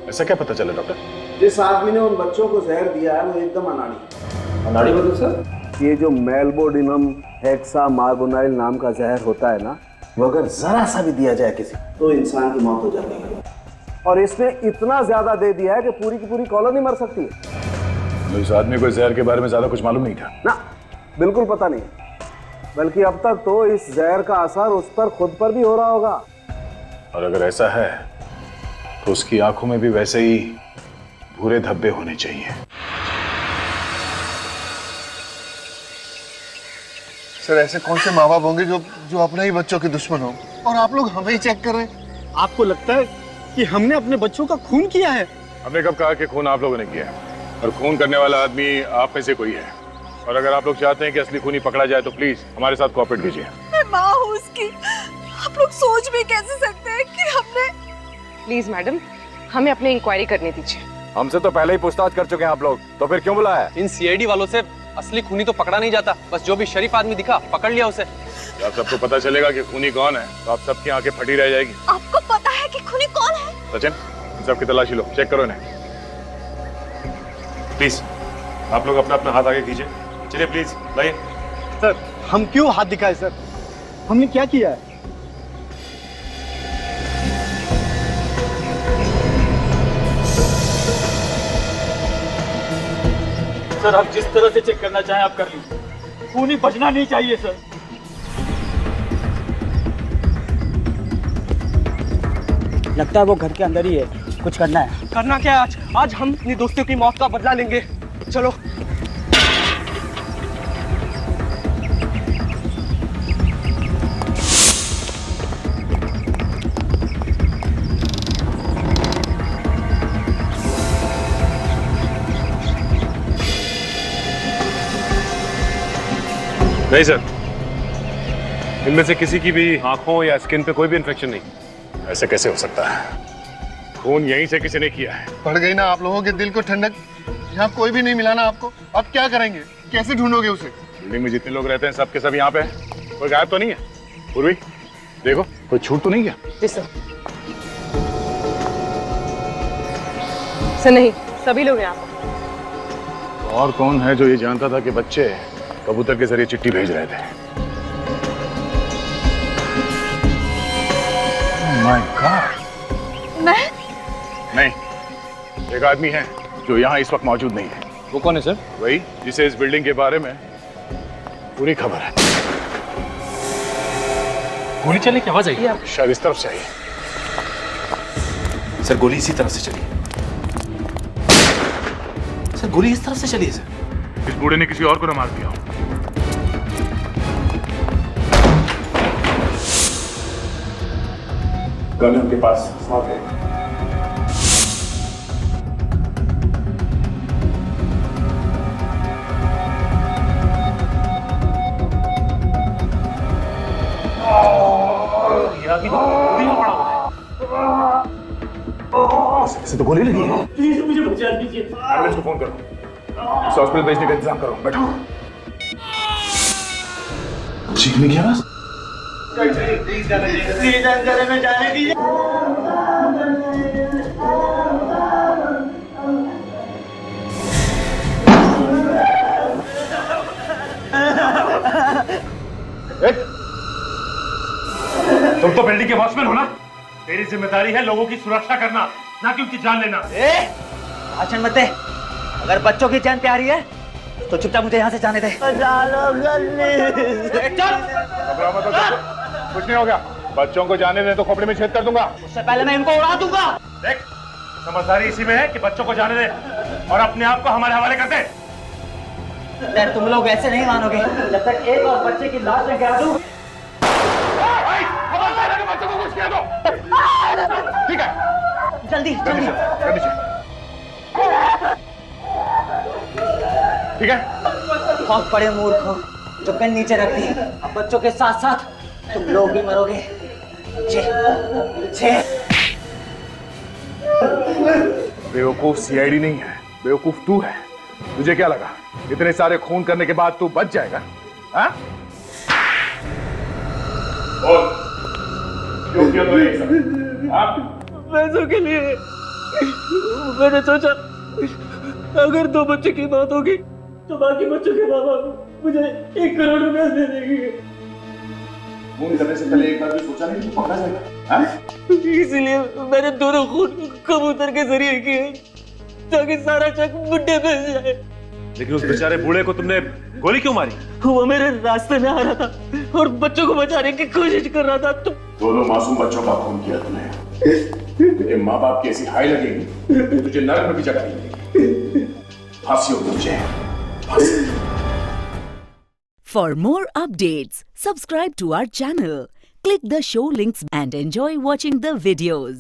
ऐसा क्या पता चला डॉक्टर? जिस आदमी ने उन बच्चों को जहर दिया है वो एकदम अनाड़ी। अनाड़ी मतलब सर? ये जो मेल्बोडिनम हेक्सामार्बोनाइल नाम का जहर होता है ना, वो अगर जरा सा भी दिया जाए किसी तो इंसान की मौत हो जाती है। और इसने इतना ज्यादा दे दिया है कि पूरी की पूरी कॉलोनी मर सकती है। इस आदमी को जहर के बारे में ज्यादा कुछ मालूम नहीं था ना? बिल्कुल पता नहीं, बल्कि अब तक तो इस जहर का असर उस पर खुद पर भी हो रहा होगा। और अगर ऐसा है तो उसकी आंखों में भी वैसे ही भूरे धब्बे होने चाहिए। सर, ऐसे कौन से माँ बाप होंगे जो अपने ही बच्चों के दुश्मन हो, और आप लोग हमें ही चेक कर रहे हैं? आपको लगता है कि हमने अपने बच्चों का खून किया है? हमने कब कहा कि खून आप लोगों ने किया है? और खून करने वाला आदमी आप में से कोई है। और अगर आप लोग चाहते हैं कि असली खूनी पकड़ा जाए तो प्लीज हमारे साथ कोऑपरेट कीजिए। मैं माँ हूँ उसकी, आप लोग सोच भी कैसे सकते हैं कि हमने। प्लीज मैडम, हमें अपनी इंक्वायरी करने दीजिए। हमसे तो पहले ही पूछताछ कर चुके हैं आप लोग, तो फिर क्यों बुलाया? इन सीआईडी वालों से असली खूनी तो पकड़ा नहीं जाता, बस जो भी शरीफ आदमी दिखा पकड़ लिया उसे। जब सबको पता चलेगा कि खूनी कौन है तो आप सबकी आंखें फटी रह जाएगी। आपको पता है कि खूनी कौन है? सचिन, इन सबकी तलाशी लो, चेक करो इन्हें। प्लीज आप लोग अपना अपना हाथ आगे कीजिए। चलिए प्लीज लाइए। सर हम क्यों हाथ दिखाए सर? हमने क्या किया है? सर आप जिस तरह से चेक करना चाहें आप कर लीजिए, खूनी बचना नहीं चाहिए सर। लगता है वो घर के अंदर ही है, कुछ करना है। करना क्या है आज हम अपनी दोस्तों की मौत का बदला लेंगे। चलो। नहीं सर, इनमें से किसी की भी आंखों या स्किन पे कोई भी इन्फेक्शन नहीं। ऐसे कैसे हो सकता है? खून यहीं से किसी ने किया है। पड़ गई ना आप लोगों के दिल को ठंडक। यहाँ कोई भी नहीं मिला ना आपको, अब क्या करेंगे? कैसे ढूंढोगे उसे? बिल्डिंग में जितने लोग रहते हैं सबके सब यहाँ पे हैं। कोई गायब तो नहीं है? पूर्वी देखो, कोई छूट तो नहीं गया? जी सर। सर नहीं, सभी लोग यहाँ पर। और कौन है जो ये जानता था कि बच्चे कबूतर के जरिए चिट्ठी भेज रहे थे? My God. मैं? नहीं, एक आदमी है जो यहाँ इस वक्त मौजूद नहीं है। वो कौन है सर? वही जिसे इस बिल्डिंग के बारे में पूरी खबर है। गोली चलने की आवाज आई? शायद इस तरफ से आई। सर गोली इसी तरफ से चली। सर गोली इस तरफ से चली है सर। इस बूढ़े ने किसी और को न मार दिया हो। गन उनके पास साथ है। इसे तो गोली लगी है। प्लीज मुझे बचा दीजिए। एम्बुलेंस को फोन करो, इस हॉस्पिटल भेजने का इंतजाम करो। बैठो। चीखने की आवाज? जंगल में जाने दीजिए। तुम तो बिल्डिंग के वॉचमैन हो ना? तेरी जिम्मेदारी है लोगों की सुरक्षा करना, ना कि उनकी जान लेना। भाषण मत दे। अगर बच्चों की जान प्यारी है तो चुपचाप मुझे यहाँ से जाने दे। कुछ नहीं हो गया। बच्चों को जाने दे तो खोपड़ी में छेद कर दूंगा। उससे पहले मैं इनको उड़ा दूंगा। देख, समझदारी इसी में है कि बच्चों को जाने दे और अपने आप को हमारे हवाले कर दे। यार तुम लोग ऐसे नहीं मानोगे जब तक एक और बच्चे की लाश में गिरा दूं। बच्चों को कुछ किया दो। ठीक है, जल्दी जल्दी। ठीक है। बहुत बड़े मूर्ख हो जो गन नीचे रख दी। अब बच्चों के साथ साथ तुम लोग भी मरोगे। बेवकूफ सीआईडी नहीं है, बेवकूफ तू है। तुझे क्या लगा इतने सारे खून करने के बाद तू बच जाएगा? हाँ? क्यों किया तूने ये सब? हाँ? पैसों के लिए। मैंने सोचा अगर 2 बच्चों की मौत होगी तो बाकी बच्चों के माँ बाप मुझे 1 करोड़ रुपया दे देंगे। खून करने से पहले एक बार भी सोचा नहीं तू पकड़ा जाएगा? हाँ? इसलिए मैंने दोनों खून कबूतर के जरिए किए ताकि सारा चक बुड्ढे पे जाए। लेकिन उस बेचारे बूढ़े को तुमने गोली क्यों मारी? वो मेरे रास्ते में आ रहा था और बच्चों को बचाने की कोशिश कर रहा था। दोनों मासूम बच्चों का खून किया तूने। तुझे माँ बाप की ऐसी हाई लगेगी तुझे नरक में भी जगह नहीं मिलेगी। फांसी होगी तुझे, फांसी। For more updates, subscribe to our channel, click the show links and enjoy watching the videos.